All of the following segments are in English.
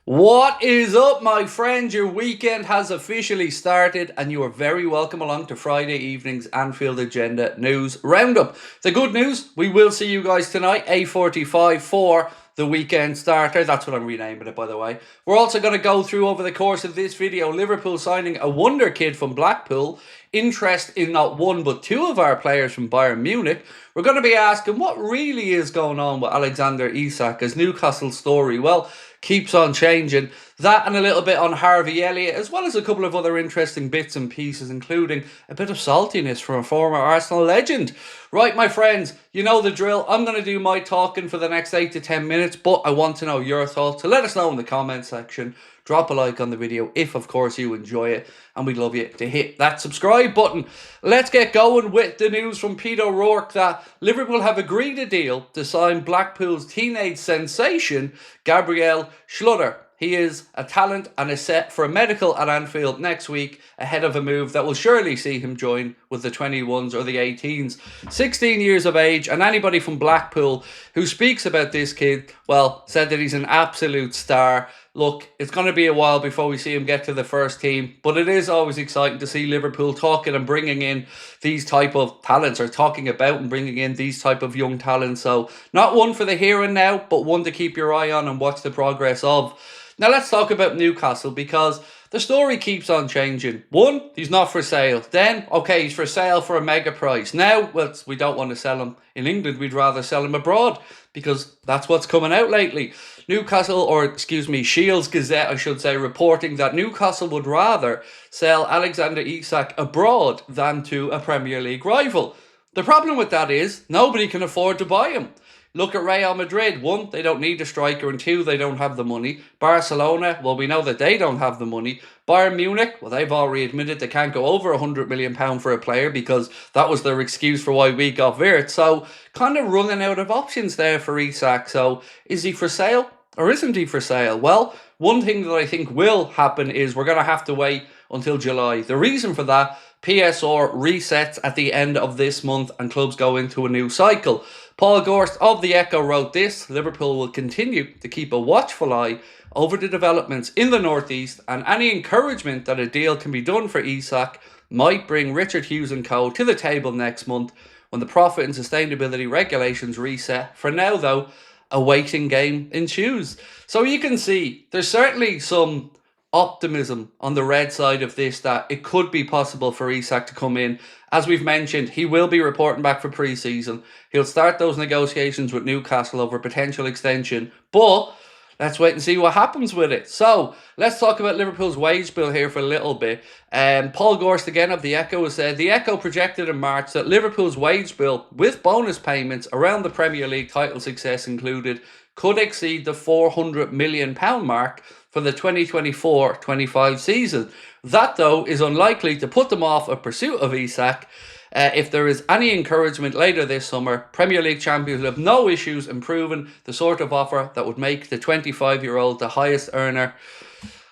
What is up, my friends? Your weekend has officially started, and you are very welcome along to Friday evening's Anfield Agenda News Roundup. The good news, we will see you guys tonight, 8:45 for the weekend starter. That's what I'm renaming it, by the way. We're also going to go through over the course of this video Liverpool signing a wonder kid from Blackpool, interest in not one but two of our players from Bayern Munich. We're going to be asking what really is going on with Alexander Isak as Newcastle's story, well, keeps on changing. That and a little bit on Harvey Elliott, as well as a couple of other interesting bits and pieces, including a bit of saltiness from a former Arsenal legend. Right, my friends, you know the drill. I'm going to do my talking for the next 8 to 10 minutes, but I want to know your thoughts. So let us know in the comment section. Drop a like on the video if, of course, you enjoy it. And we'd love you to hit that subscribe button. Let's get going with the news from Peter O'Rourke that Liverpool have agreed a deal to sign Blackpool's teenage sensation, Gabriel Schlutter. He is a talent and is set for a medical at Anfield next week ahead of a move that will surely see him join with the 21s or the 18s. 16 years of age, and anybody from Blackpool who speaks about this kid, well, said that he's an absolute star. Look, it's going to be a while before we see him get to the first team, but it is always exciting to see Liverpool talking and bringing in these type of talents, or talking about and bringing in these type of young talents. So not one for the here and now, but one to keep your eye on and watch the progress of. Now let's talk about Newcastle, because the story keeps on changing. One, he's not for sale. Then, okay, he's for sale for a mega price. Now, well, we don't want to sell him in England. We'd rather sell him abroad, because that's what's coming out lately. Newcastle, or excuse me, Shields Gazette, I should say, reporting that Newcastle would rather sell Alexander Isak abroad than to a Premier League rival. The problem with that is nobody can afford to buy him. Look at Real Madrid. One, they don't need a striker, and two, they don't have the money. Barcelona, well, we know that they don't have the money. Bayern Munich, well, they've already admitted they can't go over £100 million for a player, because that was their excuse for why we got Wirtz. So, kind of running out of options there for Isak. So, is he for sale or isn't he for sale? Well, one thing that I think will happen is we're going to have to wait until July. The reason for that, PSR resets at the end of this month and clubs go into a new cycle. Paul Gorst of the Echo wrote this: Liverpool will continue to keep a watchful eye over the developments in the northeast, and any encouragement that a deal can be done for Isak might bring Richard Hughes and co to the table next month when the profit and sustainability regulations reset. For now, though, a waiting game ensues. So you can see there's certainly some optimism on the red side of this, that it could be possible for Isak to come in. As we've mentioned, he will be reporting back for pre-season. He'll start those negotiations with Newcastle over potential extension, but let's wait and see what happens with it. So, let's talk about Liverpool's wage bill here for a little bit. Paul Gorst again of the Echo has said, the Echo projected in March that Liverpool's wage bill, with bonus payments around the Premier League title success included, could exceed the £400 million mark for the 2024-25 season. That, though, is unlikely to put them off a pursuit of Isak. If there is any encouragement later this summer, Premier League champions will have no issues improving the sort of offer that would make the 25-year-old the highest earner.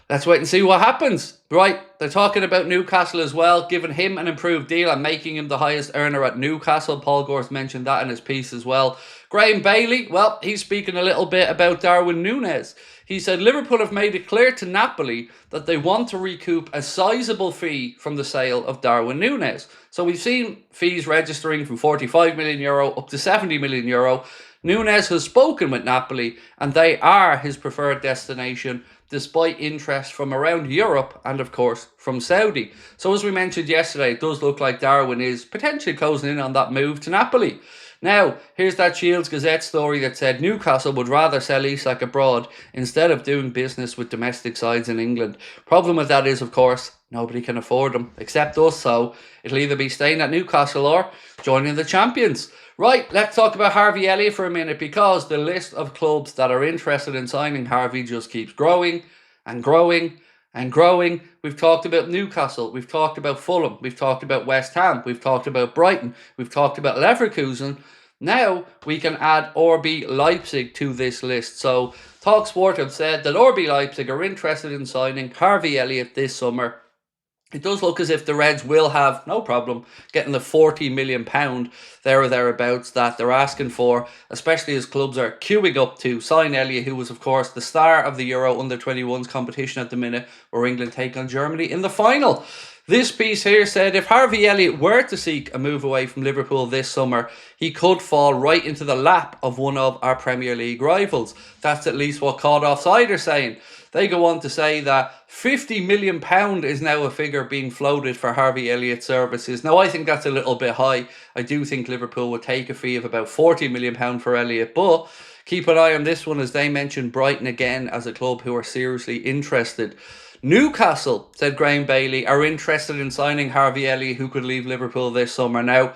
Let's wait and see what happens. Right, they're talking about Newcastle as well, giving him an improved deal and making him the highest earner at Newcastle. Paul Gorst mentioned that in his piece as well. Graham Bailey, well, he's speaking a little bit about Darwin Nunez. He said Liverpool have made it clear to Napoli that they want to recoup a sizable fee from the sale of Darwin Nunez. So we've seen fees registering from €45 million up to €70 million. Nunez has spoken with Napoli and they are his preferred destination, despite interest from around Europe and, of course, from Saudi. So as we mentioned yesterday, it does look like Darwin is potentially closing in on that move to Napoli. Now, here's that Shields Gazette story that said Newcastle would rather sell Isak abroad instead of doing business with domestic sides in England. Problem with that is, of course, nobody can afford them except us, so it'll either be staying at Newcastle or joining the champions. Right, let's talk about Harvey Elliott for a minute, because the list of clubs that are interested in signing Harvey just keeps growing and growing and growing. We've talked about Newcastle, we've talked about Fulham, we've talked about West Ham, we've talked about Brighton, we've talked about Leverkusen. Now we can add RB Leipzig to this list. So TalkSport have said that RB Leipzig are interested in signing Harvey Elliott this summer. it does look as if the Reds will have no problem getting the £40 million there or thereabouts that they're asking for, especially as clubs are queuing up to sign Elliott, who was, of course, the star of the Euro Under-21s competition at the minute, where England take on Germany in the final. This piece here said if Harvey Elliott were to seek a move away from Liverpool this summer, he could fall right into the lap of one of our Premier League rivals. That's at least what Caught Offside are saying. They go on to say that £50 million is now a figure being floated for Harvey Elliott's services. Now, I think that's a little bit high. I do think Liverpool would take a fee of about £40 million for Elliott, but keep an eye on this one, as they mentioned Brighton again as a club who are seriously interested. Newcastle, said Graham Bailey, are interested in signing Harvey Elliott, who could leave Liverpool this summer. Now,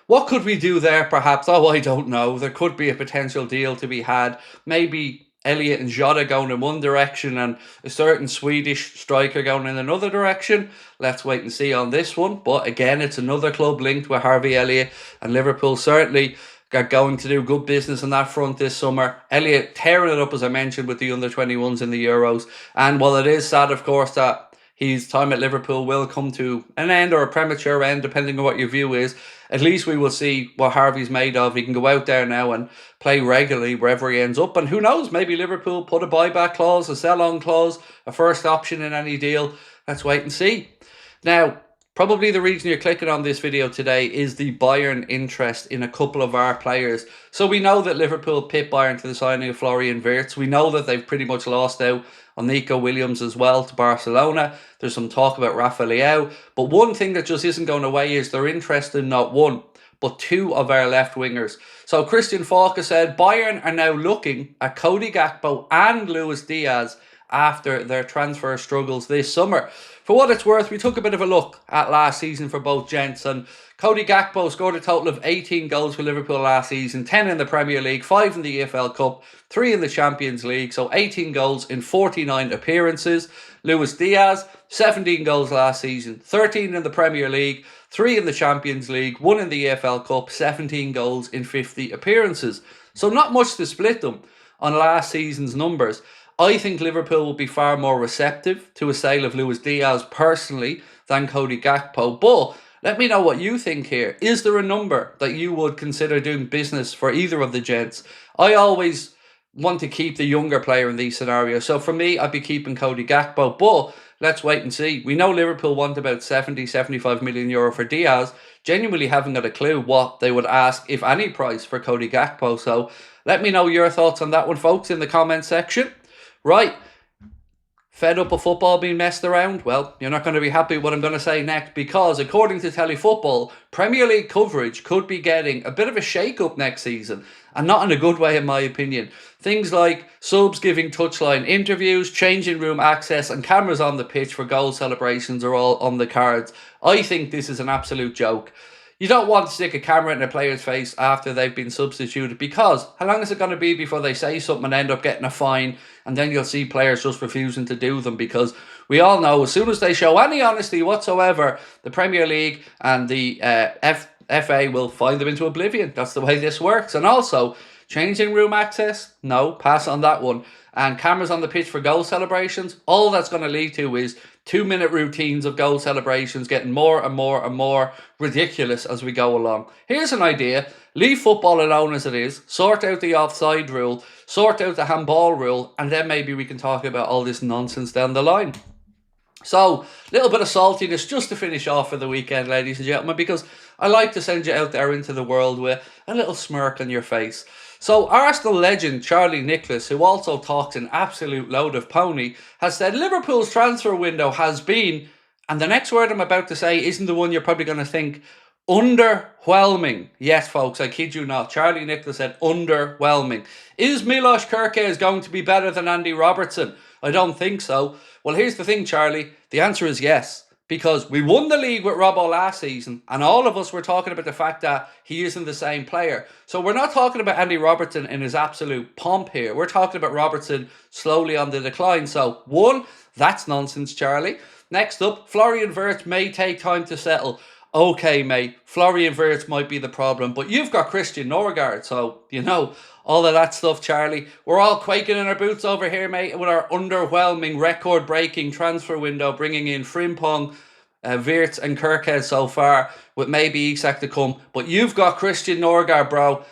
what could we do there perhaps? Oh, I don't know. There could be a potential deal to be had. Maybe Elliott and Jota going in one direction and a certain Swedish striker going in another direction. Let's wait and see on this one. But again, it's another club linked with Harvey Elliott, and Liverpool certainly are going to do good business on that front this summer. Elliott tearing it up, as I mentioned, with the under-21s in the Euros. And while it is sad, of course, that his time at Liverpool will come to an end, or a premature end, depending on what your view is, at least we will see what Harvey's made of. He can go out there now and play regularly wherever he ends up. And who knows, maybe Liverpool put a buyback clause, a sell-on clause, a first option in any deal. Let's wait and see. Now, probably the reason you're clicking on this video today is the Bayern interest in a couple of our players. So we know that Liverpool pit Bayern to the signing of Florian Wirtz. We know that they've pretty much lost out on Nico Williams as well to Barcelona. There's some talk about Rafa Leao. But one thing that just isn't going away is they're interested in not one, but two of our left wingers. So Christian Falk said Bayern are now looking at Cody Gakpo and Luis Diaz after their transfer struggles this summer. For what it's worth, we took a bit of a look at last season for both gents, and Cody Gakpo scored a total of 18 goals for Liverpool last season, 10 in the Premier League, 5 in the EFL Cup, 3 in the Champions League, so 18 goals in 49 appearances. Luis Diaz, 17 goals last season, 13 in the Premier League, 3 in the Champions League, 1 in the EFL Cup, 17 goals in 50 appearances. So not much to split them on last season's numbers. I think Liverpool will be far more receptive to a sale of Luis Diaz personally than Cody Gakpo. But let me know what you think here. Is there a number that you would consider doing business for either of the gents? I always want to keep the younger player in these scenarios. So for me, I'd be keeping Cody Gakpo. But let's wait and see. We know Liverpool want about 75 million euro for Diaz. Genuinely haven't got a clue what they would ask, if any, price for Cody Gakpo. So let me know your thoughts on that one, folks, in the comment section. Right, fed up of football being messed around? Well, you're not going to be happy with what I'm going to say next, because according to Telefootball, Premier League coverage could be getting a bit of a shake-up next season, and not in a good way in my opinion. Things like subs giving touchline interviews, changing room access, and cameras on the pitch for goal celebrations are all on the cards. I think this is an absolute joke. You don't want to stick a camera in a player's face after they've been substituted, because how long is it going to be before they say something and end up getting a fine, and then you'll see players just refusing to do them? Because we all know as soon as they show any honesty whatsoever, the Premier League and the FA will find them into oblivion. That's the way this works. And also, changing room access, no, pass on that one. And cameras on the pitch for goal celebrations, all that's going to lead to is 2-minute routines of goal celebrations getting more and more and more ridiculous as we go along. Here's an idea. Leave football alone as it is. Sort out the offside rule. Sort out the handball rule. And then maybe we can talk about all this nonsense down the line. So, a little bit of saltiness just to finish off for the weekend, ladies and gentlemen, because I like to send you out there into the world with a little smirk on your face. So, Arsenal legend Charlie Nicholas, who also talks an absolute load of pony, has said Liverpool's transfer window has been, and the next word I'm about to say isn't the one you're probably going to think, underwhelming. Yes, folks, I kid you not. Charlie Nicholas said underwhelming. Is Milos Kerkez going to be better than Andy Robertson? I don't think so. Well, here's the thing, Charlie. The answer is yes. Because we won the league with Robbo last season, and all of us were talking about the fact that he isn't the same player. So we're not talking about Andy Robertson in his absolute pomp here. We're talking about Robertson slowly on the decline. So, one, that's nonsense, Charlie. Next up, Florian Wirtz may take time to settle. Okay, mate, Florian Wirtz might be the problem, but you've got Christian Norgard, so, you know, all of that stuff, Charlie. We're all quaking in our boots over here, mate, with our underwhelming, record-breaking transfer window, bringing in Frimpong, Wirtz and Kirkhead so far, with maybe Isak to come. But you've got Christian Norgard, bro.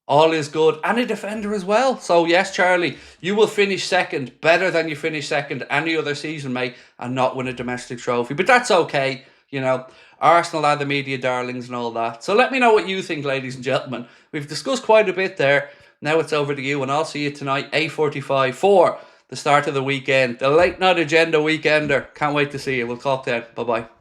All is good. And a defender as well. So yes, Charlie, you will finish second better than you finished second any other season, mate, and not win a domestic trophy. But that's okay, you know. Arsenal are the media darlings and all that. So let me know what you think, ladies and gentlemen. We've discussed quite a bit there. Now it's over to you, and I'll see you tonight, 8:45 for the start of the weekend. The late night agenda weekender. Can't wait to see you. We'll talk then. Bye-bye.